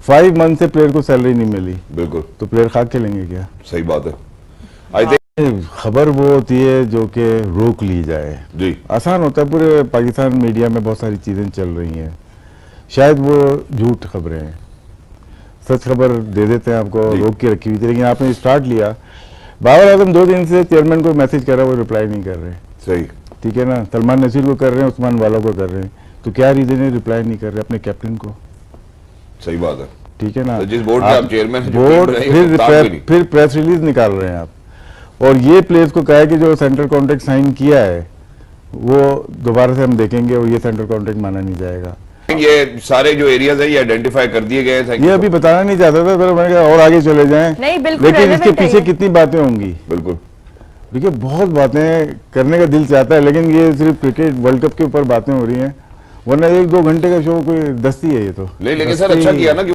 5 month से player को salary नहीं मिली, बिल्कुल तो प्लेयर खा खेलेंगे क्या? सही बात है। आई थिंक खबर वो होती है जो कि रोक ली जाए। जी आसान होता है, पूरे पाकिस्तान मीडिया में बहुत सारी चीजें चल रही हैं, शायद वो झूठ खबरें हैं, सच खबर दे देते हैं आपको, रोक के रखी हुई थी, लेकिन आपने स्टार्ट लिया। बाबर आजम 2 दिन से चेयरमैन को मैसेज कर रहा है, वो रिप्लाई नहीं कर रहे। सही, ठीक है ना, सलमान नसीर को कर रहे हैं, उस्मान वाला को कर रहे हैं, तो क्या रीजन है रिप्लाई नहीं कर रहे अपने कैप्टन को? सही बात है। ठीक है ना, तो जिस बोर्ड के आप चेयरमैन हैं, जो बोर्ड टीम बनाई है, वो काम भी नहीं। फिर प्रेस रिलीज निकाल रहे हैं आप, और ये प्लेयर्स को कहा है कि जो सेंट्रल कॉन्ट्रैक्ट साइन किया है वो दोबारा से हम देखेंगे और ये सेंट्रल कॉन्ट्रैक्ट माना नहीं जाएगा। ये सारे जो एरियाज है ये आइडेंटिफाई कर दिए गए हैं। ये अभी बताना नहीं चाहता था, तो मैंने कहा और आगे चले जाएं। नहीं, बिल्कुल लेकिन इसके relevant है पीछे ये। कितनी बातें होंगी, बिल्कुल देखिए बहुत बातें करने का दिल चाहता है, लेकिन ये सिर्फ क्रिकेट वर्ल्ड कप के ऊपर बातें हो रही हैं, वरना 1-2 घंटे का शो कोई दस्ती है ये तो। लेकिन सर दस्ती- अच्छा किया ना कि